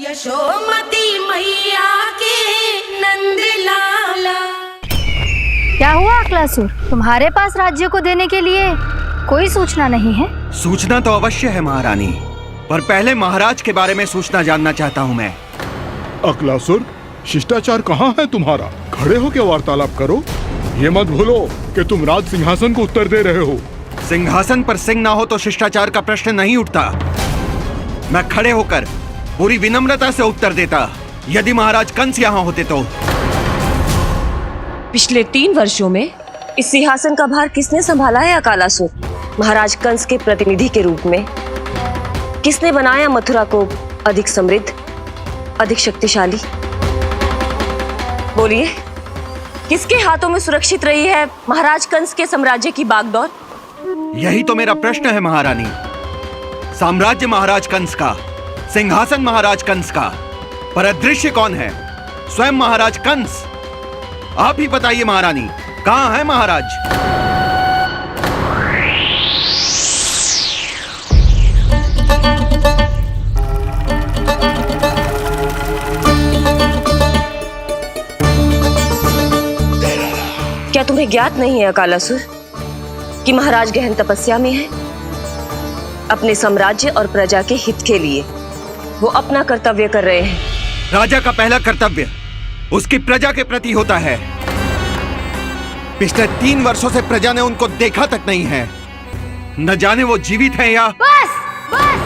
यशोमती मैया के नंद लाला। क्या हुआ अकलासुर, तुम्हारे पास राज्य को देने के लिए कोई सूचना नहीं है? सूचना तो अवश्य है महारानी, पर पहले महाराज के बारे में सूचना जानना चाहता हूँ मैं। अकलासुर, शिष्टाचार कहाँ है तुम्हारा? खड़े हो के वार्तालाप करो। ये मत भूलो कि तुम राज सिंहासन को उत्तर दे रहे हो। सिंहासन पर सिंह ना हो तो शिष्टाचार का प्रश्न नहीं उठता। मैं खड़े होकर पूरी विनम्रता से उत्तर देता यदि महाराज कंस यहाँ होते तो। पिछले 3 वर्षों में इस सिंहासन का भार किसने संभाला है अकालासुर? महाराज कंस के प्रतिनिधि के रूप में किसने बनाया मथुरा को अधिक समृद्ध, अधिक शक्तिशाली? बोलिए, किसके हाथों में सुरक्षित रही है महाराज कंस के साम्राज्य की बागडोर? यही तो मेरा प्रश्न है महारानी। साम्राज्य महाराज कंस का, सिंहासन महाराज कंस का, पर अदृश्य कौन है? स्वयं महाराज कंस। आप ही बताइए महारानी, कहाँ है महाराज? क्या तुम्हें ज्ञात नहीं है अकालासुर कि महाराज गहन तपस्या में है? अपने साम्राज्य और प्रजा के हित के लिए वो अपना कर्तव्य कर रहे हैं। राजा का पहला कर्तव्य उसकी प्रजा के प्रति होता है। पिछले 3 वर्षों से प्रजा ने उनको देखा तक नहीं है। न जाने वो जीवित हैं या... बस बस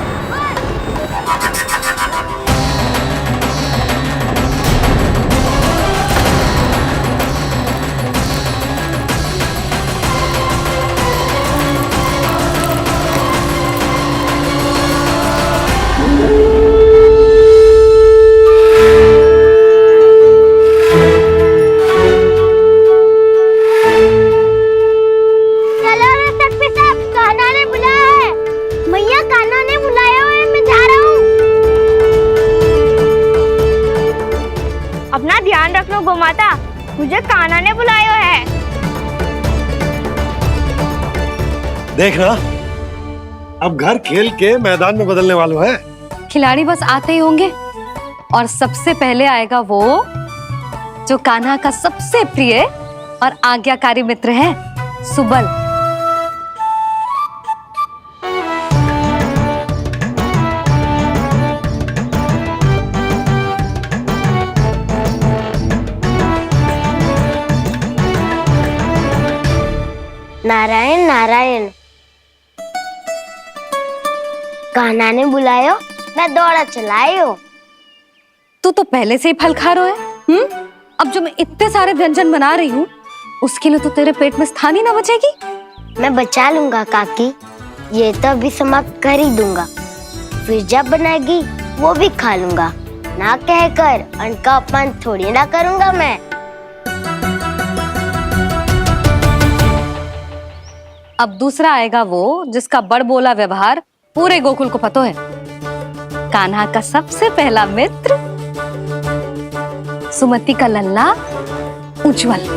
अपना ध्यान रखना गोमाता, मुझे कान्हा ने बुलाया है। देख ना, अब घर खेल के मैदान में बदलने वालों है। खिलाड़ी बस आते ही होंगे और सबसे पहले आएगा वो जो कान्हा का सबसे प्रिय और आज्ञाकारी मित्र है, सुबल। नारायण नारायण, कान्हा ने बुलायो, मैं दौड़ा चलायो। तू तो पहले से ही फल खा रहा है। अब जो मैं इतने सारे व्यंजन बना रही हूँ उसके लिए तो तेरे पेट में स्थान ही ना बचेगी। मैं बचा लूंगा काकी, ये तो अभी समाप्त कर ही दूंगा, फिर जब बनाएगी वो भी खा लूंगा। ना कहकर अन्न का अपमान थोड़ी ना करूंगा मैं। अब दूसरा आएगा वो जिसका बड़बोला व्यवहार पूरे गोकुल को पता है, कान्हा का सबसे पहला मित्र, सुमति का लल्ला उज्जवल।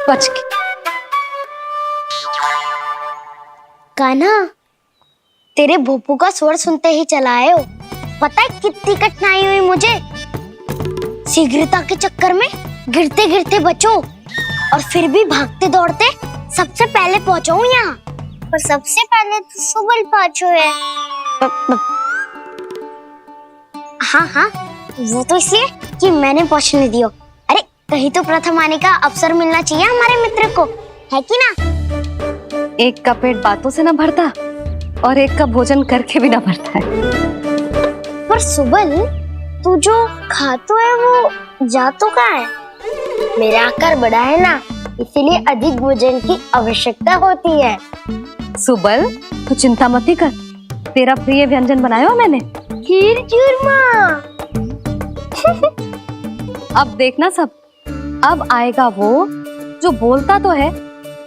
बच के। कान्हा, तेरे भोपू का स्वर सुनते ही चला आए हो। पता है कितनी कठिनाई हुई मुझे। शीघ्रता के चक्कर में गिरते गिरते बचो और फिर भी भागते दौड़ते सबसे पहले पहुंचो यहाँ। पर सबसे पहले तो सुबल पहुंचो है। हाँ हाँ, वो तो इसलिए कि मैंने पहुंचने दियो। अरे कहीं तो प्रथम आने का अवसर मिलना चाहिए हमारे मित्र को, है कि ना? एक का पेट बातों से ना भरता और एक का भोजन करके भी ना भरता है। पर सुबल, तू जो खातो है वो जातो कहाँ है? मेरा आकार बड़ा है ना, इसीलिए अधिक भोजन की आवश्यकता होती है। सुबल, तू चिंता मत ही कर, तेरा प्रिय व्यंजन बनाया हो मैंने, खीर चूरमा। अब देखना सब, अब आएगा वो जो बोलता तो है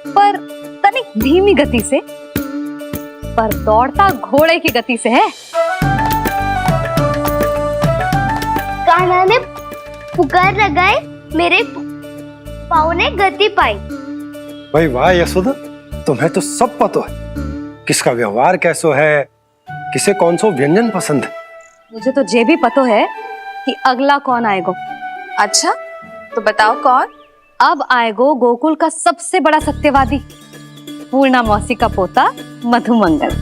पर तनिक धीमी गति से, पर दौड़ता घोड़े की गति से है। कान्हा ने पुकार लगाए, मेरे पाँव ने गति पाई। भाई वाह यशोदा, तुम्हें तो सब पता है, किसका व्यवहार कैसो है, किसे कौन सो व्यंजन पसंद है। मुझे तो ये भी पता है कि अगला कौन आएगो। अच्छा तो बताओ कौन? अब आएगो गोकुल का सबसे बड़ा सत्यवादी, पूर्णा मौसी का पोता मधुमंगल।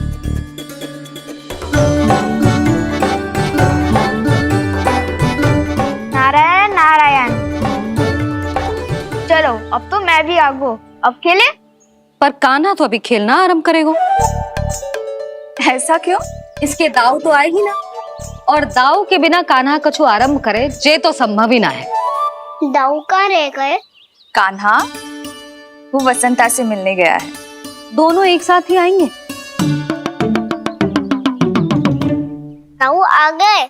नारायण नारायण। चलो अब तो मैं भी आगो, अब खेले। पर कान्हा तो अभी खेलना आरंभ करेगो। ऐसा क्यों? इसके दाव तो आएगी ना, और दाव के बिना कान्हा कछु आरंभ करे जे तो संभव ही ना है। दाऊ कहाँ रह गए? कान्हा वो वसंता से मिलने गया है। दोनों एक साथ ही आएंगे। दाऊ आ गए।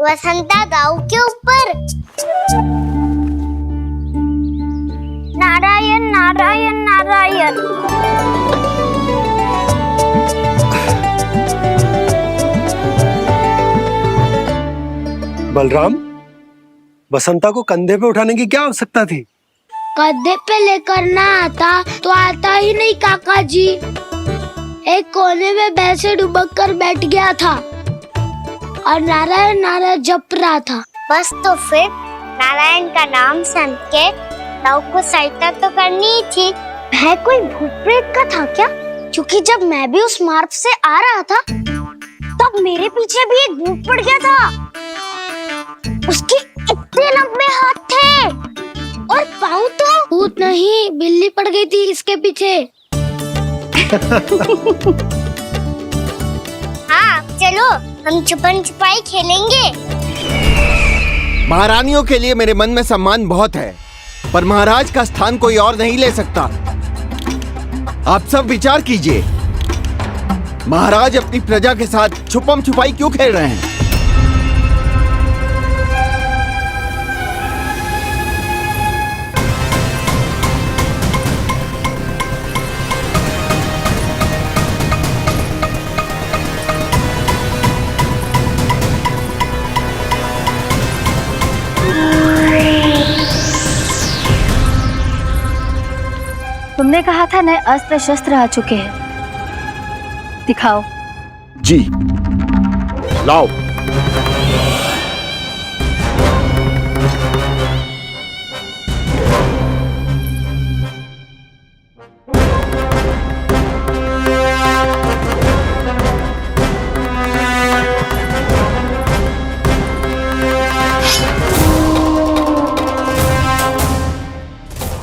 वसंता दाऊ के ऊपर। नारायण नारायण नारायण। बलराम, बसंता को कंधे पे उठाने की क्या आवश्यकता थी? कंधे पे लेकर ना आता तो आता ही नहीं काका जी। एक कोने में वैसे डुबक कर बैठ गया था और नारायण नारायण जप रहा था। बस तो फिर नारायण का नाम सुन के दाऊ को सहायता तो करनी ही थी। वह कोई भूत प्रेत का था क्या? क्योंकि जब मैं भी उस मार्ग से आ रहा था तब मेरे पीछे भी एक भूत पड़ गया था। उसके इतने लंबे हाथ थे और पाँव तो भूत नहीं, बिल्ली पड़ गई थी इसके पीछे। हाँ चलो हम छुपन छुपाई खेलेंगे। महारानियों के लिए मेरे मन में सम्मान बहुत है, पर महाराज का स्थान कोई और नहीं ले सकता। आप सब विचार कीजिए, महाराज अपनी प्रजा के साथ छुपम छुपाई क्यों खेल रहे हैं? तुमने कहा था नए अस्त्र शस्त्र आ चुके हैं, दिखाओ। जी लाओ।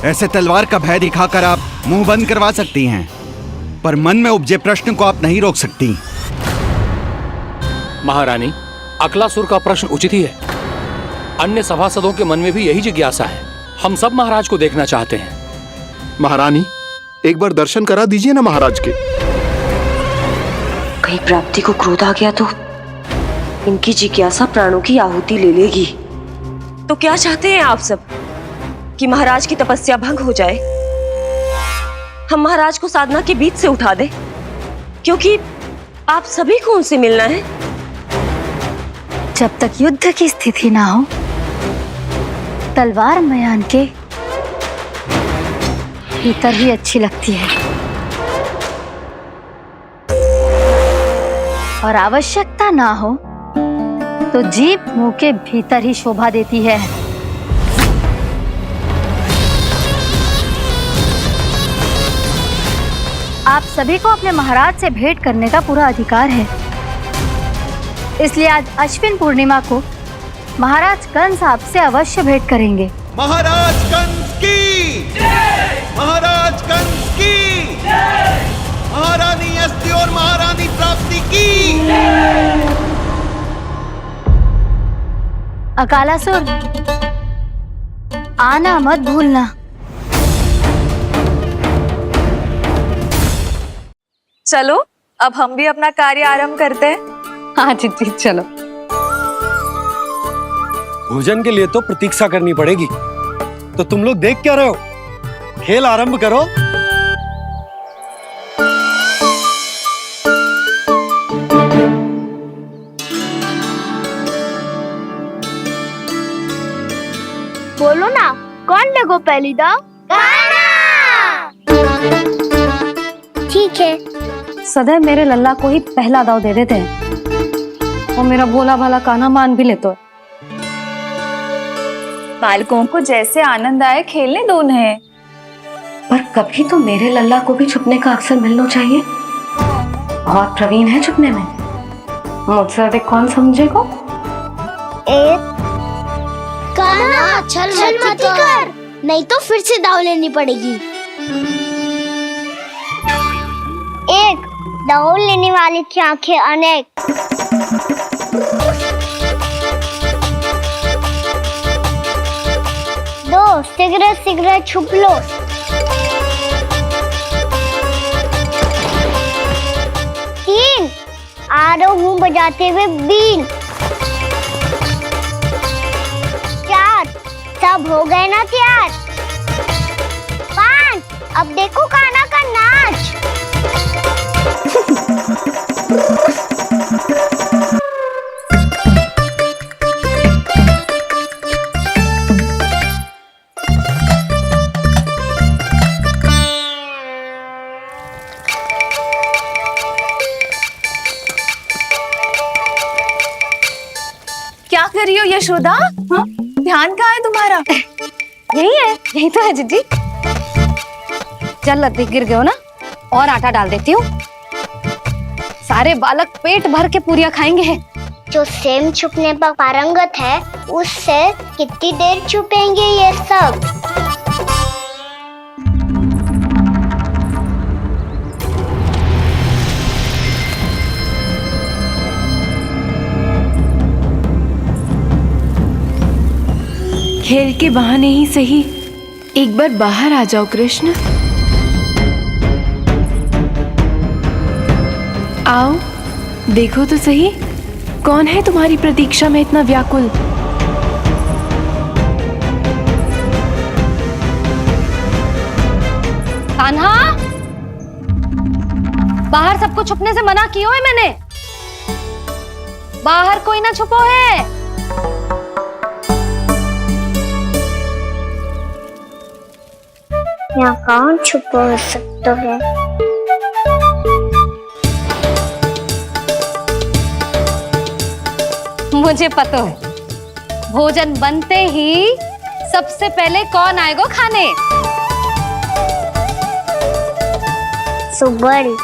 ऐसे तलवार का भय दिखाकर आप मुंह बंद करवा सकती हैं, पर मन में उपजे प्रश्न को आप नहीं रोक सकती। महारानी, अकलासुर का प्रश्न उचित ही है। अन्य सभासदों के मन में भी यही जिज्ञासा है। हम सब महाराज को देखना चाहते हैं। महारानी, एक बार दर्शन करा दीजिए ना महाराज के। कहीं प्राप्ति को क्रोध आ गया तो इनकी जिज्ञासा प्राणों की आहुति ले लेगी। तो क्या चाहते हैं आप सब? कि महाराज की तपस्या भंग हो जाए? हम महाराज को साधना के बीच से उठा दें? क्योंकि आप सभी को उनसे मिलना है। जब तक युद्ध की स्थिति ना हो, तलवार मयान के भीतर ही अच्छी लगती है, और आवश्यकता ना हो तो जीभ मुंह के भीतर ही शोभा देती है। आप सभी को अपने महाराज से भेंट करने का पूरा अधिकार है, इसलिए आज अश्विन पूर्णिमा को महाराज कंस आपसे अवश्य भेंट करेंगे। महाराज कंस की जय! महाराज कंस की जय! महारानी अस्ति और महारानी प्राप्ति की जय! अकालासुर, आना मत भूलना। चलो अब हम भी अपना कार्य आरंभ करते हैं। हाँ चिट्ठी, चलो। भोजन के लिए तो प्रतीक्षा करनी पड़ेगी, तो तुम लोग देख क्या रहे हो? खेल आरंभ करो। बोलो ना, कौन लेगो पहली दाव? ठीक है। सदैव मेरे लल्ला को ही पहला दाव दे देते हैं और मेरा भोला भाला कान्हा मान भी लेते। बालकों को जैसे आनंद आए खेलने दो उन्हें। पर कभी तो मेरे लल्ला को भी छुपने का अवसर मिलना चाहिए। बहुत प्रवीण है छुपने में, मुझसे अधिक कौन समझेगा? कान्हा छल मत कर, नहीं तो फिर से दाव लेनी पड़ेगी। एक दाव लेने वाले की आंखें अनेक। दो सिगरेट सिगरेट छुप लो। तीन आरो हूँ बजाते हुए बीन। चार सब हो गए ना तैयार। पांच अब देखो कान्हा का नाच। क्या कर रही हो यशोदा? हाँ? ध्यान कहाँ है तुम्हारा? यही है, यही तो है जीजी। चल लद्दी गिर गए हो ना, और आटा डाल देती हूँ। सारे बालक पेट भर के पूरियां खाएंगे। जो सेम छुपने पर पारंगत है, उससे कितनी देर छुपेंगे ये सब? खेल के बहाने ही सही एक बार बाहर आ जाओ कृष्ण। आओ देखो तो सही, कौन है तुम्हारी प्रतीक्षा में इतना व्याकुल? कान्हा, बाहर सबको छुपने से मना किया है मैंने। बाहर कोई ना छुपो है। यहाँ कौन छुपा हो सकता है? मुझे पता है, भोजन बनते ही सबसे पहले कौन आएगा खाने? सुबल।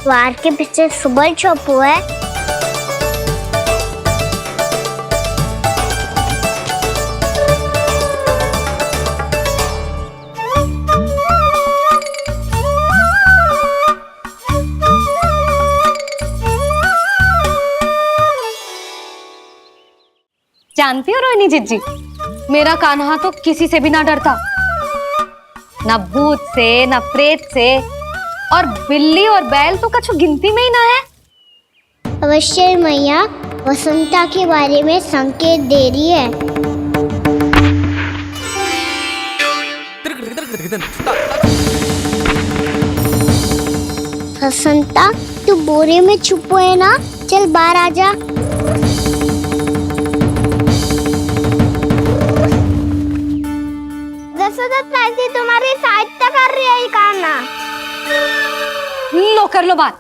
द्वार के पीछे सुबल छुपा है। जानती हो रोहिणी जीजी, मेरा कान्हा तो किसी से भी ना डरता, ना भूत से, ना प्रेत से, और बिल्ली और बैल तो कछु गिनती में ही ना है। अवश्य मैया वसंता के बारे में संकेत दे रही है। वसंता तू बोरे में छुपो है ना, चल बाहर आ जा। तुम्हारी सहायता कर रही है कान्हा। लो कर लो बात,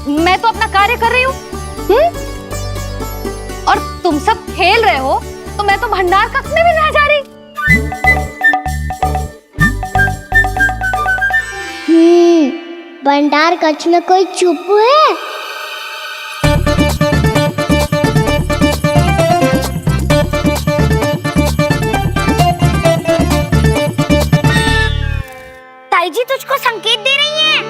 मैं तो अपना कार्य कर रही हूँ। और तुम सब खेल रहे हो तो मैं तो भंडार कक्ष में भी रह जा रही। भंडार कक्ष में कोई चुप है? ताई जी तुझको संकेत दे रही हैं।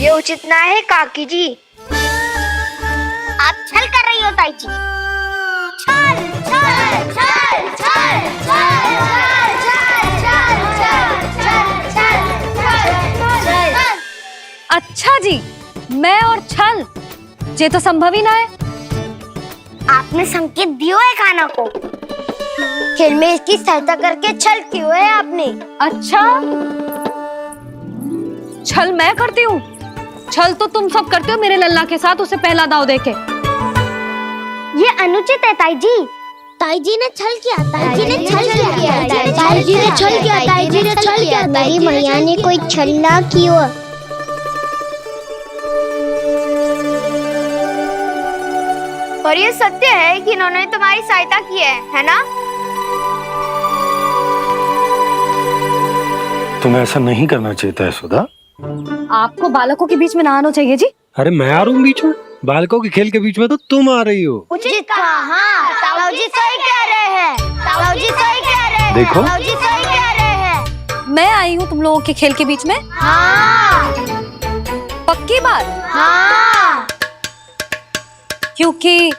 ये उचित ना है काकी जी। आप छल कर रही हो ताई जी। छल छल छल छल छल छल। अच्छा जी, मैं और छल, ये तो संभव ही ना है। आपने संकेत दियो है कान्हा को, खेल में इसकी सहायता करके छल क्यों है आपने? अच्छा, छल मैं करती हूँ? छल तो तुम सब करते हो मेरे लल्ला के साथ, उसे पहला दाव देके। ये अनुचित है ताई जी। ताई जी ने छल किया, ताई जी ने छल किया, ताई जी ने छल किया, ताई जी ने छल किया। मेरी मैया ने कोई छल ना किया। और ये सत्य है कि इन्होंने तुम्हारी सहायता की है ना? तुम्हें ऐसा नहीं करना चाहिए था यशोदा। आपको बालकों के बीच में ना आना चाहिए जी। अरे मैं आ रहा हूँ बीच में? बालकों के खेल के बीच में तो तुम आ रही हो। उचित कहा, ताऊ जी सही कह रहे हैं, ताऊ जी सही कह रहे हैं, देखो। ताऊ जी सही कह रहे हैं। मैं आई हूँ तुम लोगों के खेल के बीच में? हाँ पक्की बात? हाँ। क्योंकि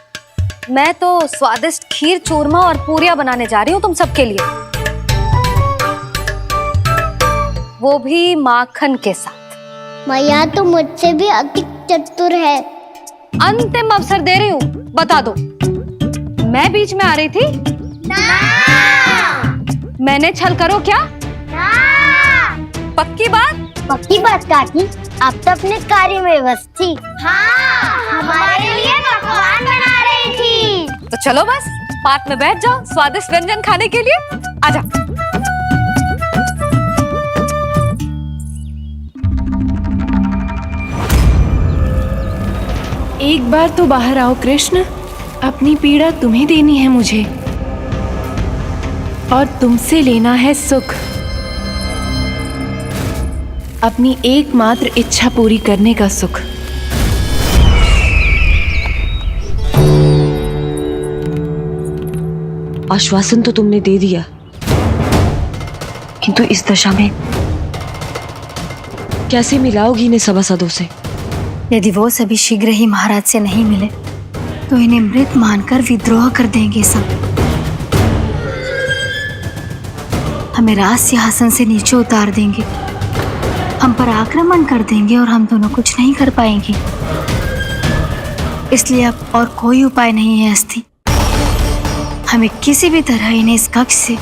मैं तो स्वादिष्ट खीर, चूरमा और पूरियां बनाने जा रही हूँ तुम सबके लिए, वो भी माखन के साथ। मैया तो मुझसे भी अधिक चतुर है। अंतिम अवसर दे रही हूँ, बता दो, मैं बीच में आ रही थी? ना। मैंने छल करो क्या? ना। पक्की बात? पक्की बात काकी, आप तो अपने कार्य में व्यस्त थी। हाँ, हमारे लिए पकवान बना रही थी। तो चलो बस पार्क में बैठ जाओ स्वादिष्ट व्यंजन खाने के लिए। आजा। एक बार तो बाहर आओ कृष्ण, अपनी पीड़ा तुम्हें देनी है मुझे, और तुमसे लेना है सुख। अपनी एकमात्र इच्छा पूरी करने का सुख। आश्वासन तो तुमने दे दिया, किंतु इस दशा में कैसे मिलाओगी इन्हें सभासदों से? यदि वो सभी शीघ्र ही महाराज से नहीं मिले तो इन्हें मृत मानकर विद्रोह कर देंगे सब। हमें राज सिंहासन से नीचे उतार देंगे, हम पर आक्रमण कर देंगे और हम दोनों कुछ नहीं कर पाएंगे। इसलिए अब और कोई उपाय नहीं है अस्थि। हमें किसी भी तरह इन्हें इस कक्ष से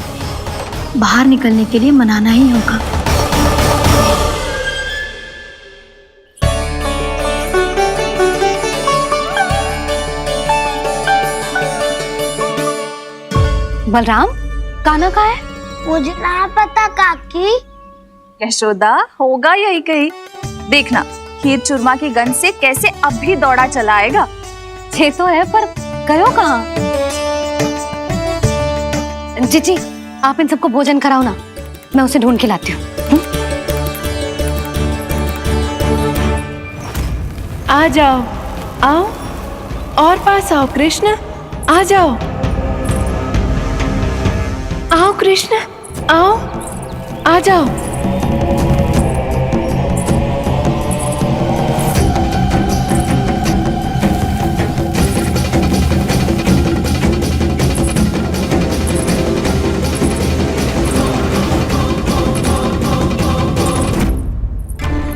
बाहर निकलने के लिए मनाना ही होगा। बलराम, कान्हा कहाँ है? मुझे ना पता काकी। यशोदा, होगा यही कहीं। देखना खीर चूरमा की गंध से कैसे अब भी दौड़ा चला आएगा। ये तो है, पर गयो कहाँ? जीजी, आप इन सबको भोजन कराओ ना, मैं उसे ढूंढ के लाती हूँ। आ जाओ, आओ और पास आओ कृष्ण, आ जाओ। आओ कृष्ण, आओ, आ जाओ।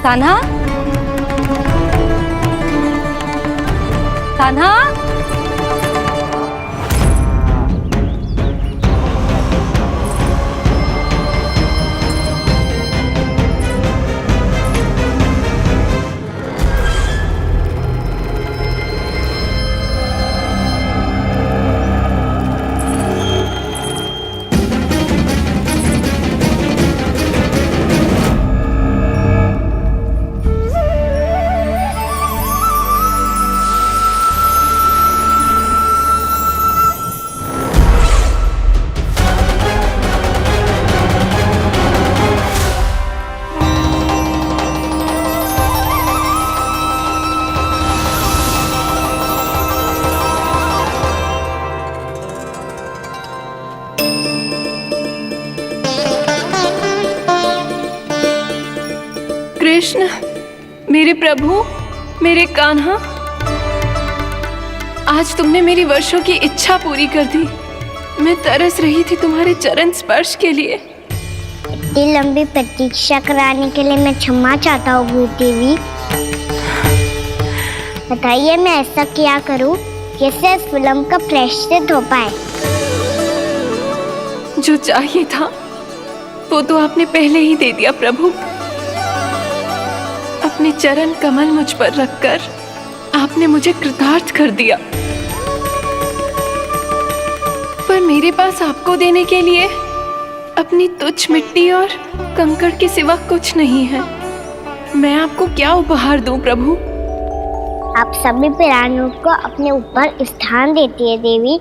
कान्हा, कान्हा, कृष्ण, मेरे प्रभु, मेरे कान्हा, आज तुमने मेरी वर्षों की इच्छा पूरी कर दी। मैं तरस रही थी तुम्हारे चरण स्पर्श के लिए। इतनी लंबी प्रतीक्षा कराने के लिए मैं क्षमा चाहता हूँ भूत देवी। बताइए मैं ऐसा क्या करूँ जिससे इस फिल्म का प्रायश्चित हो पाए? जो चाहिए था वो तो आपने पहले ही दे दिया प्रभु। अब अपने चरण कमल मुझ पर रखकर आपने मुझे कृतार्थ कर दिया। पर मेरे पास आपको देने के लिए अपनी तुच्छ मिट्टी और कंकड़ के सिवा कुछ नहीं है। मैं आपको क्या उपहार दूं प्रभु? आप सभी प्राणियों को अपने ऊपर स्थान देती है देवी।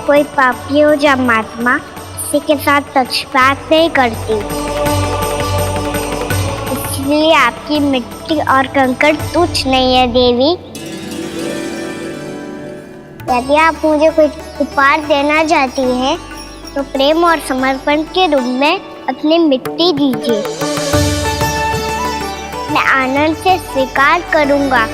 कोई पापी हो या महात्मा किसी के साथ पक्षपात नहीं करती, इसलिए आपकी मिट्टी और कंकड़ तुच्छ नहीं है देवी। यदि आप मुझे कोई उपहार देना चाहती हैं तो प्रेम और समर्पण के रूप में अपनी मिट्टी दीजिए, मैं आनंद से स्वीकार करूंगा।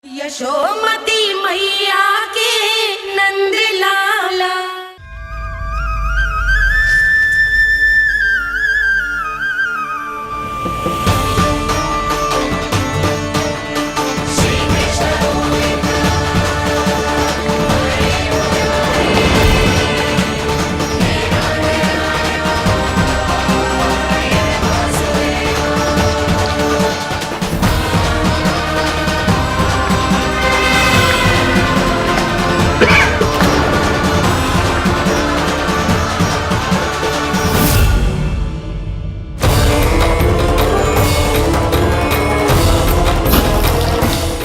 यशोमती मैया के नंद लाला।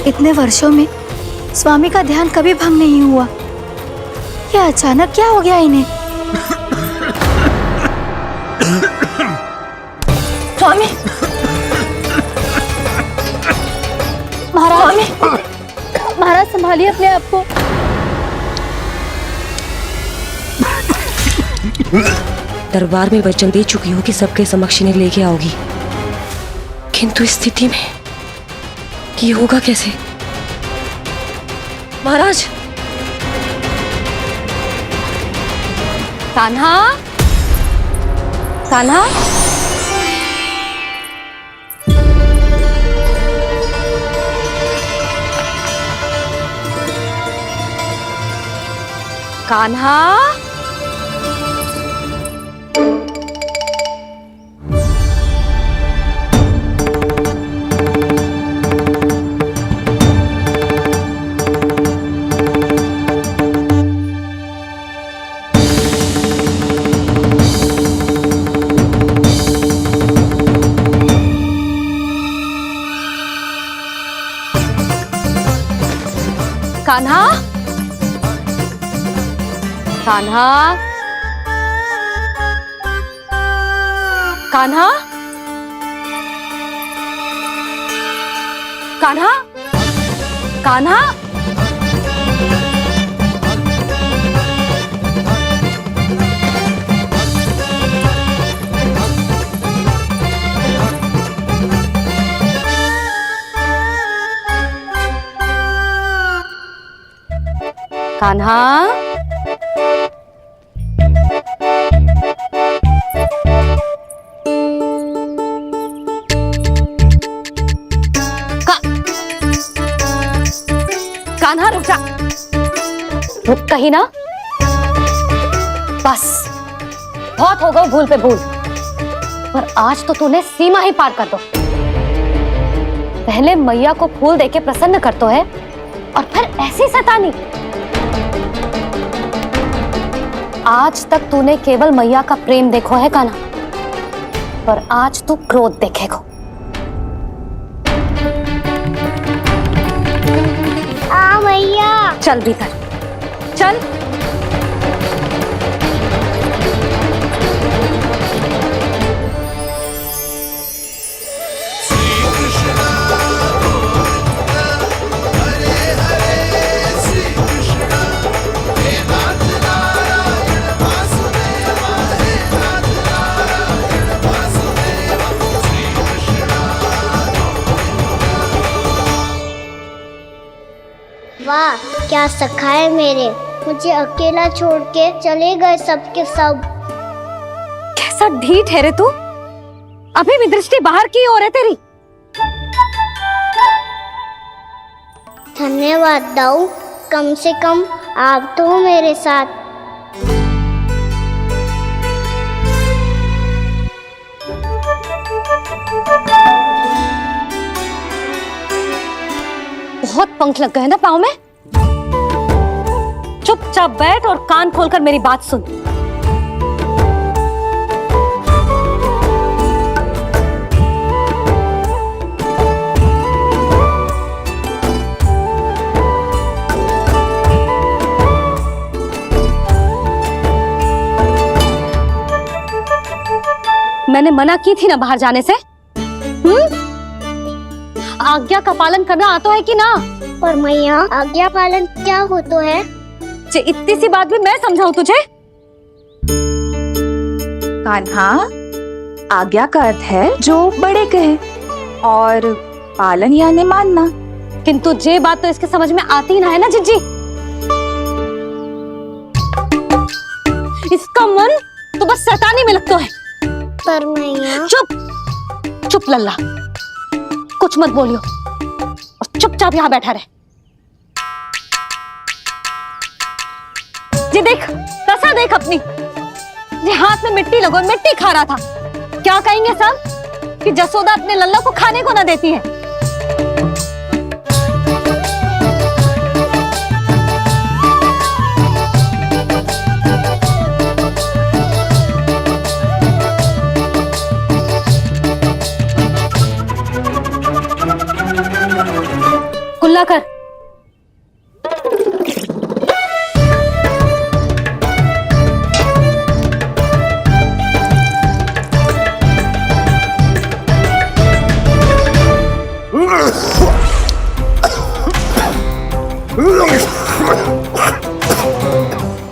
इतने वर्षों में स्वामी का ध्यान कभी भंग नहीं हुआ। ये अचानक क्या हो गया इन्हें? स्वामी, महाराज, महाराज संभालिए अपने आप को। दरबार में वचन दे चुकी हो कि सबके समक्ष इन्हें लेके आओगी, किंतु इस स्थिति में ये होगा कैसे? महाराज, कान्हा, कान्हा, कान्हा, कान्हा, कान्हा, कान्हा, कान्हा, कान्हा, कान्हा, कान्हा रुक जा, रुक कहीं ना। बस बहुत हो गया भूल पे भूल, पर आज तो तूने सीमा ही पार कर दो। पहले मैया को फूल देके प्रसन्न कर तो है, और फिर ऐसी सतानी। आज तक तूने केवल मैया का प्रेम देखो है कान्हा, पर आज तू क्रोध देखेगा। मैया, चल भीतर चल। वाह, क्या सखा है मेरे, मुझे अकेला छोड़ के चले गए सबके सब। कैसा ढीठ है रे तू, अभी भी दृष्टि बाहर की ओर है तेरी। धन्यवाद दाऊ, कम से कम आप तो हो मेरे साथ। बहुत पंख लग गए ना पाँव में। चुपचाप बैठ और कान खोलकर मेरी बात सुन। मैंने मना की थी ना बाहर जाने से। आज्ञा का पालन करना आता है कि ना? पर मैया, आज्ञा पालन क्या हो तो है? इतनी सी बात भी मैं समझाऊं तुझे? कान्हा, आज्ञा का अर्थ है जो बड़े कहे, और पालन यानी मानना। किंतु ये बात तो इसके समझ में आती ही ना है ना जिज्जी। इसका मन तो बस शैतानी में लगता है। पर मैया चुप चुप लल्ला, कुछ मत बोलियो और चुपचाप यहाँ बैठा रहे। जी देख, दशा देख अपनी, ये हाथ में मिट्टी लगो, मिट्टी खा रहा था। क्या कहेंगे सब कि जसोदा अपने लल्ला को खाने को ना देती है। कुल्ला कर।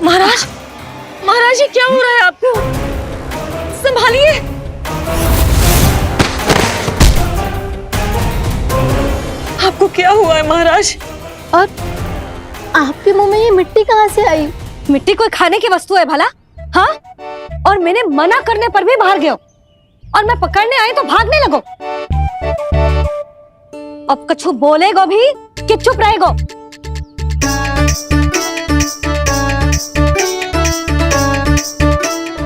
महाराज, महाराज ये क्या हो रहा है आपको? संभालिए। आपको क्या हुआ है महाराज? और आपके मुंह में ये मिट्टी कहाँ से आई? मिट्टी कोई खाने की वस्तु है भला? हाँ, और मैंने मना करने पर भी बाहर गए हो, और मैं पकड़ने आई तो भागने लगो। अब कछु बोलेगो भी कि चुप रहेगो?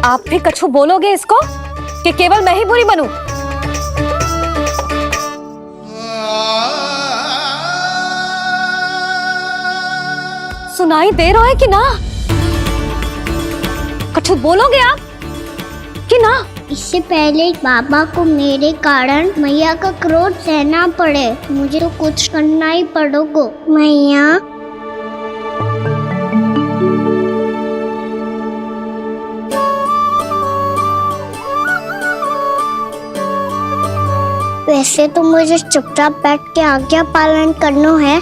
आप भी कछु बोलोगे इसको कि केवल मैं ही बुरी बनूं? सुनाई दे रहा है कि ना? कछु बोलोगे आप कि ना? इससे पहले बाबा को मेरे कारण मैया का क्रोध सहना पड़े, मुझे तो कुछ करना ही पड़ेगा। मैया वैसे तो मुझे चुपचाप बैठ के आज्ञा पालन करना है,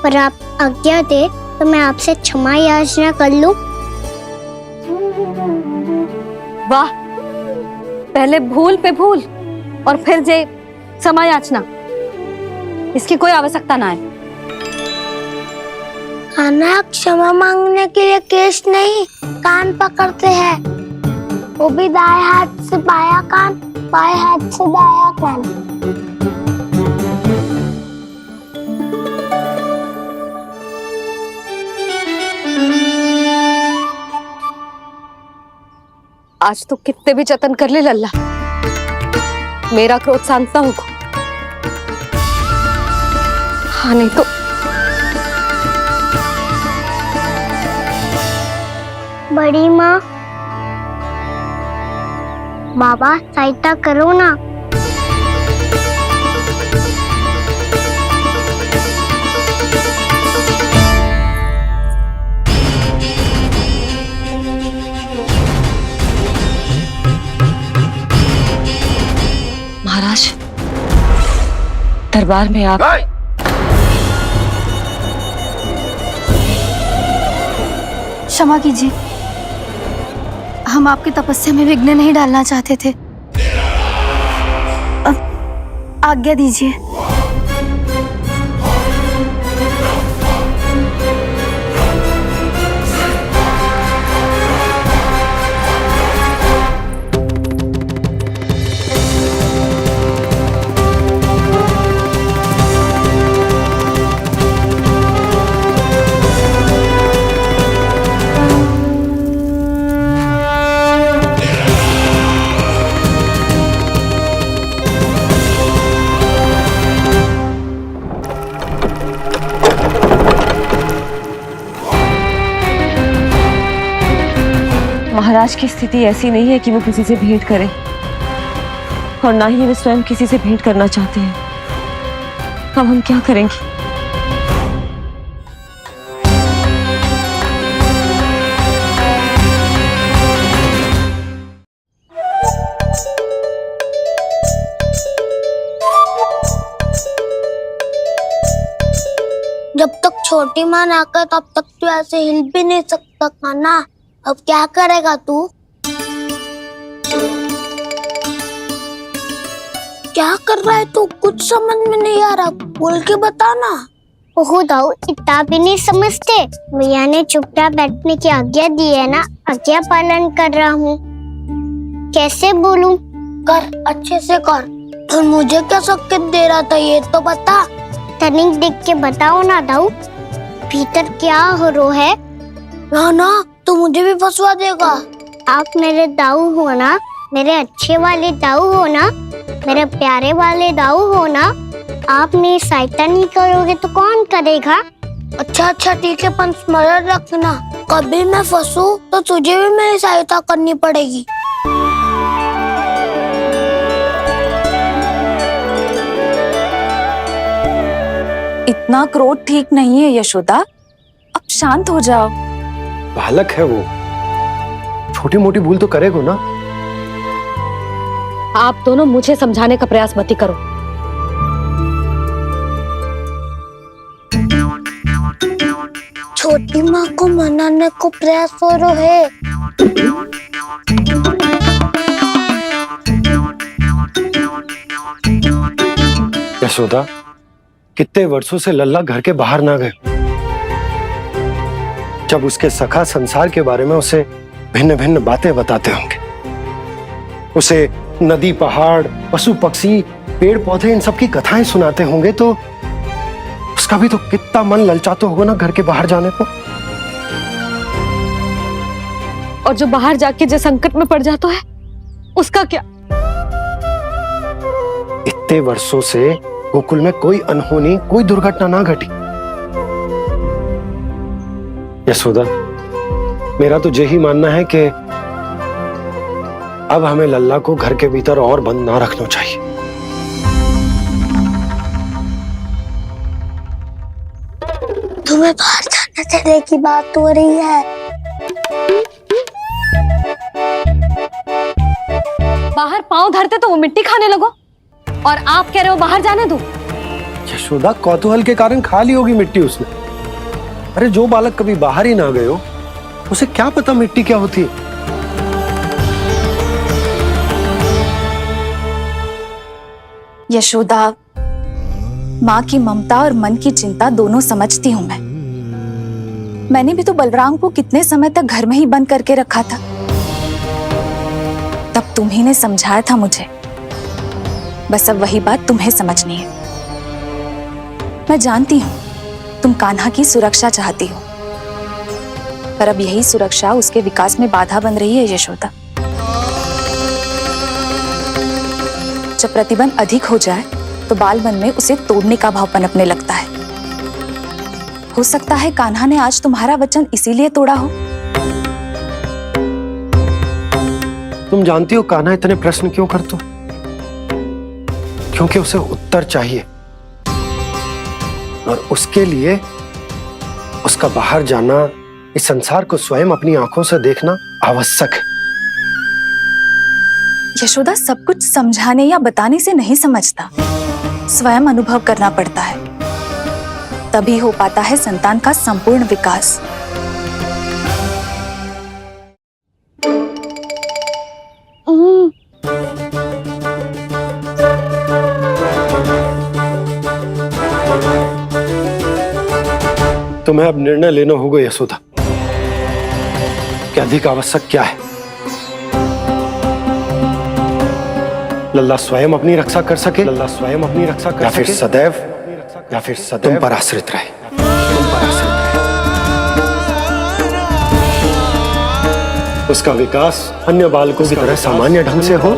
पर आप आज्ञा दे तो मैं आपसे क्षमा याचना कर लूं। वाह, पहले भूल पे भूल और फिर जे क्षमा याचना, इसकी कोई आवश्यकता ना है। खाना क्षमा मांगने के लिए केस नहीं, कान पकड़ते हैं, वो भी दाएं हाथ से बायां कान, बाएं हाथ से दायां कान। आज तो कितने भी जतन कर ले लल्ला, मेरा क्रोध शांत ना होगा। हाँ नहीं तो बड़ी माँ, बाबा सहायता करो ना। महाराज, दरबार में आप क्षमा कीजिए, हम आपकी तपस्या में विघ्न नहीं डालना चाहते थे। अब आज्ञा दीजिए। महाराज की स्थिति ऐसी नहीं है कि वो किसी से भेंट करें, और ना ही वे स्वयं किसी से भेंट करना चाहते हैं। अब हम क्या करेंगे? जब तक छोटी माँ ना कर तब तक तू ऐसे हिल भी नहीं सकता था ना। अब क्या करेगा तू? क्या कर रहा है तू? कुछ समझ में नहीं आ रहा, बोल के बताना। ओहो दाऊ, इतना भी नहीं समझते। भैया ने चुपचाप बैठने की आज्ञा दी है ना, आज्ञा पालन कर रहा हूँ। कैसे बोलूं? कर, अच्छे से कर। तो मुझे क्या संकेत दे रहा था ये तो बता। तनिक देख के बताओ ना दाऊ, भीतर क्या हो रो है? ना तू मुझे भी फंसवा देगा। आप मेरे दाऊ हो ना, मेरे अच्छे वाले दाऊ हो ना, मेरे प्यारे वाले दाऊ हो ना। आप मेरी सहायता नहीं करोगे तो कौन करेगा? अच्छा ठीक है, पर स्मरण रखना, कभी मैं फंसू तो तुझे भी मेरी सहायता करनी पड़ेगी। इतना क्रोध ठीक नहीं है यशोदा, अब शांत हो जाओ। बालक है वो, छोटी मोटी भूल तो करेगा ना। आप दोनों मुझे समझाने का प्रयास मत ही करो। छोटी माँ को मनाने को प्रयास हो रहा है। यशोदा, कितने वर्षों से लल्ला घर के बाहर ना गए। जब उसके सखा संसार के बारे में उसे भिन्न भिन्न बातें बताते होंगे, उसे नदी पहाड़ पशु पक्षी पेड़ पौधे इन सब की कथाएं सुनाते होंगे, तो उसका भी तो कितना मन ललचाता होगा ना घर के बाहर जाने को। और जो बाहर जाके जो संकट में पड़ जाता है उसका क्या? इतने वर्षों से गोकुल में कोई अनहोनी कोई दुर्घटना ना घटी। यशोदा, मेरा तो यही मानना है कि अब हमें लल्ला को घर के भीतर और बंद ना रखना चाहिए। तुम्हें बाहर जाने देने की बात हो रही है। बाहर पांव धरते तो वो मिट्टी खाने लगो, और आप कह रहे हो बाहर जाने दो। यशोदा, कौतूहल के कारण खा ली होगी मिट्टी उसने। अरे जो बालक कभी बाहर ही ना गए हो, उसे क्या पता मिट्टी क्या होती है। यशोदा, माँ की ममता और मन की चिंता दोनों समझती हूँ मैं। मैंने भी तो बलराम को कितने समय तक घर में ही बंद करके रखा था। तब तुम्ही ने समझाया था मुझे, बस अब वही बात तुम्हें समझनी है। मैं जानती हूँ तुम कान्हा की सुरक्षा चाहती हो, पर अब यही सुरक्षा उसके विकास में बाधा बन रही है यशोदा। जब प्रतिबंध अधिक हो जाए तो बाल मन में उसे तोड़ने का भाव पनपने लगता है। हो सकता है कान्हा ने आज तुम्हारा वचन इसीलिए तोड़ा हो। तुम जानती हो कान्हा इतने प्रश्न क्यों करता? क्योंकि उसे उत्तर चाहिए, और उसके लिए उसका बाहर जाना, इस संसार को स्वयं अपनी आंखों से देखना आवश्यक है। यशोदा, सब कुछ समझाने या बताने से नहीं समझता, स्वयं अनुभव करना पड़ता है, तभी हो पाता है संतान का संपूर्ण विकास। तुम्हें अब निर्णय लेना होगा यशोदा कि अधिक आवश्यक क्या है। लल्ला स्वयं अपनी रक्षा कर सके, लल्ला स्वयं अपनी रक्षा कर सके, या फिर सदैव तुम पर आश्रित रहे। उसका विकास अन्य बालकों की तरह सामान्य ढंग से हो,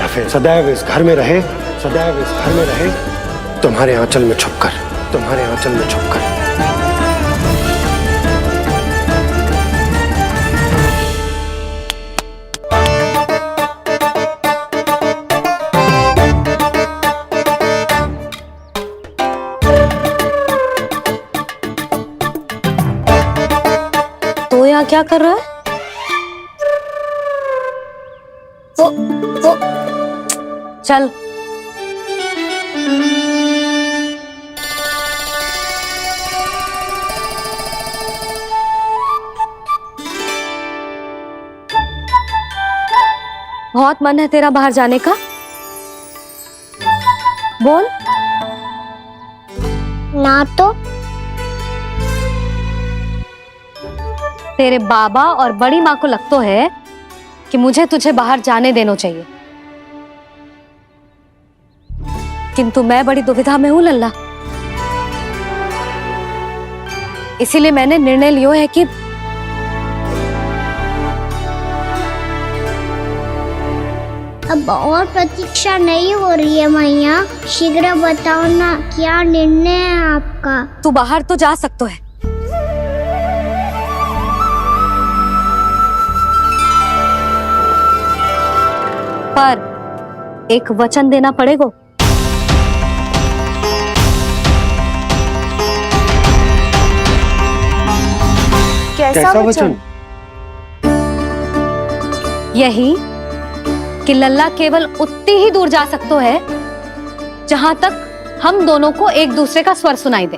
या फिर सदैव इस घर में रहे, तुम्हारे आंचल में छुपकर। तो यहाँ क्या कर रहा है? वो चल। बहुत मन है तेरा बाहर जाने का? बोल। ना तो। तेरे बाबा और बड़ी माँ को लगता है कि मुझे तुझे बाहर जाने देना चाहिए, किंतु मैं बड़ी दुविधा में हूं लल्ला। इसीलिए मैंने निर्णय लिया है कि अब और प्रतीक्षा नहीं हो रही है मैया, शीघ्र बताओ ना क्या निर्णय है आपका। तू बाहर तो जा सकता है, पर एक वचन देना पड़ेगा। कैसा वचन? यही कि लल्ला केवल उतनी ही दूर जा सकता है जहां तक हम दोनों को एक दूसरे का स्वर सुनाई दे।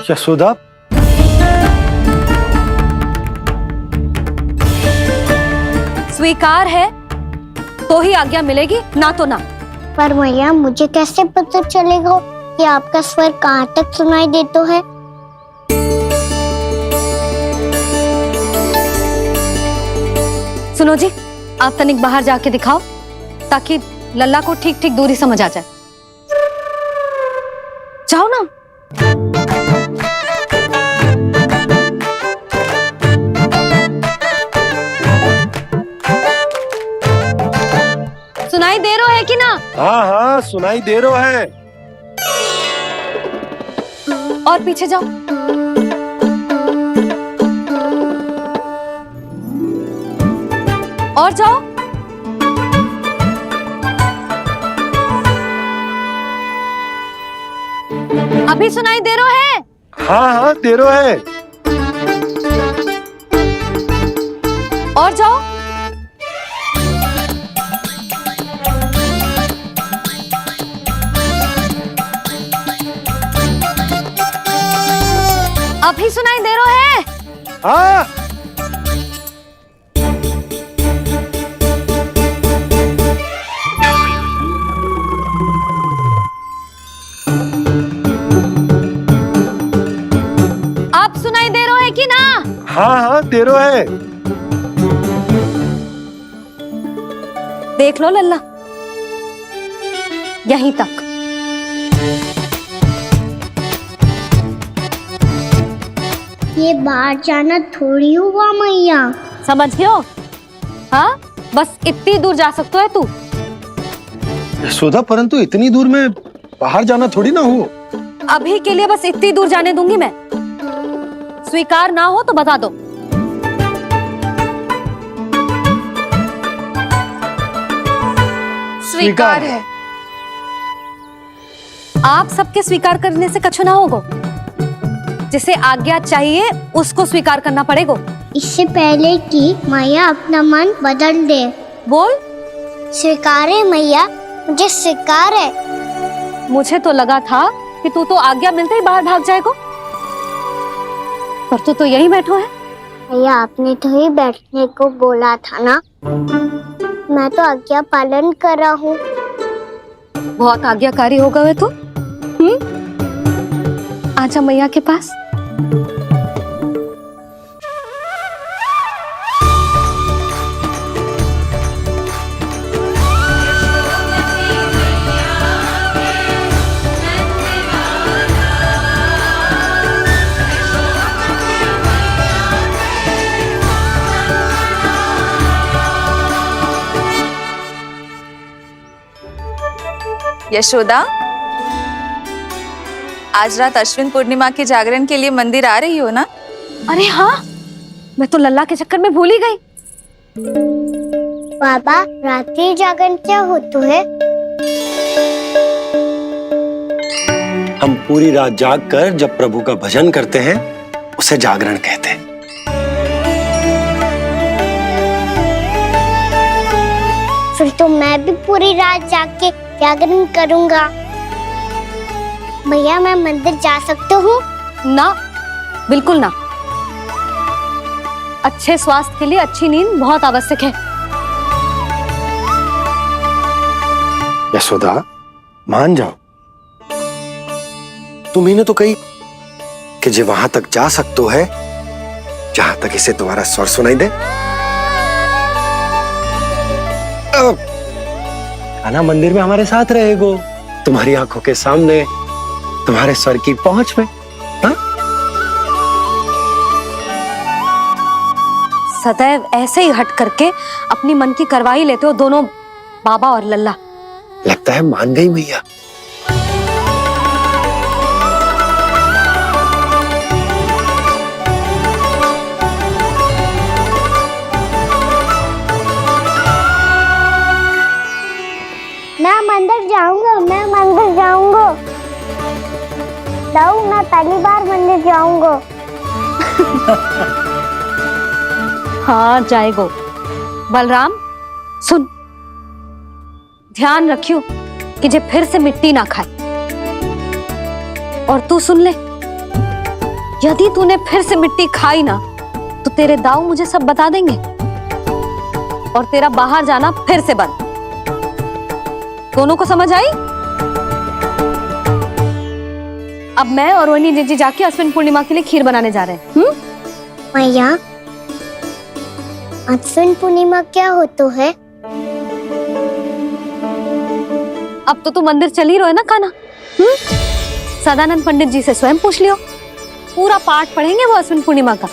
यशोदा, स्वीकार है तो ही आज्ञा मिलेगी, ना तो ना। पर मैया मुझे कैसे पता चलेगा कि आपका स्वर कहाँ तक सुनाई देता है? सुनो जी, आप तनिक बाहर जाके दिखाओ ताकि लल्ला को ठीक ठीक दूरी समझ आ जाए। जाओ ना। सुनाई दे रहा है कि ना? हाँ हाँ सुनाई दे रहा है। और पीछे जाओ। और जाओ। अभी सुनाई दे रहा है? हाँ हाँ दे रहा है। और जाओ। अभी सुनाई दे रहा है? हाँ। आप सुनाई दे रहा है कि ना? हाँ हाँ दे रहा है। देख लो लल्ला, यहीं तक। ये बाहर जाना थोड़ी हुआ मैया। समझ गयो? हाँ, बस इतनी दूर जा सकता है तू। यशोदा, परंतु इतनी दूर में बाहर जाना थोड़ी ना हो। अभी के लिए बस इतनी दूर जाने दूंगी मैं। स्वीकार ना हो तो बता दो। स्वीकार है। आप सबके स्वीकार करने से कछु ना होगा। जिसे आज्ञा चाहिए उसको स्वीकार करना पड़ेगा। इससे पहले कि मैया अपना मन बदल दे। बोल। स्वीकार है मैया, मुझे स्वीकार है। मुझे तो लगा था कि तू तो आज्ञा मिलते ही बाहर भाग जाएगा, पर तू तो यही बैठो है। भैया आपने तो ही बैठने को बोला था ना, मैं तो आज्ञा पालन कर रहा हूँ। बहुत आज्ञाकारी हो गए तू। आजा मैया के पास। यशोदा, आज रात अश्विन पूर्णिमा के जागरण के लिए मंदिर आ रही हो ना? अरे हाँ, मैं तो लल्ला के चक्कर में भूल ही गई। बाबा, रात्रि जागरण क्या होता है? हम पूरी रात जाग कर जब प्रभु का भजन करते हैं उसे जागरण कहते हैं। फिर तो मैं भी पूरी रात जाग के जागरण करूंगा। भैया मैं मंदिर जा सकता हूँ? ना, बिल्कुल ना। अच्छे स्वास्थ्य के लिए अच्छी नींद बहुत आवश्यक है। यशोदा, मान जाओ, तुम्ही ने तो कही कि जे वहां तक जा सकतो है जहां तक इसे तुम्हारा स्वर सुनाई दे। कान्हा मंदिर में हमारे साथ रहेगो, तुम्हारी आंखों के सामने, तुम्हारे स्वर की पहुंच में। सदैव ऐसे ही हट करके अपनी मन की करवाई लेते हो दोनों बाबा और लल्ला। लगता है मान गई मैया। मैं मंदिर जाऊंगा, मैं मंदिर जाऊंगा। दाऊ, मैं पहली बार मंदिर जाऊंगा। हाँ जाएगो। बलराम सुन, ध्यान रखियो कि जे फिर से मिट्टी ना खाए। और तू सुन ले, यदि तूने फिर से मिट्टी खाई ना तो तेरे दाऊ मुझे सब बता देंगे और तेरा बाहर जाना फिर से बंद। दोनों को समझ आई? अब मैं और रोहिणी जीजी जाके अश्विन पूर्णिमा के लिए खीर बनाने जा रहे हैं। मैया, अश्विन पूर्णिमा क्या होता है? अब तो तू मंदिर चल ही रहो है ना कान्हा। सदानंद पंडित जी से स्वयं पूछ लियो, पूरा पाठ पढ़ेंगे वो अश्विन पूर्णिमा का।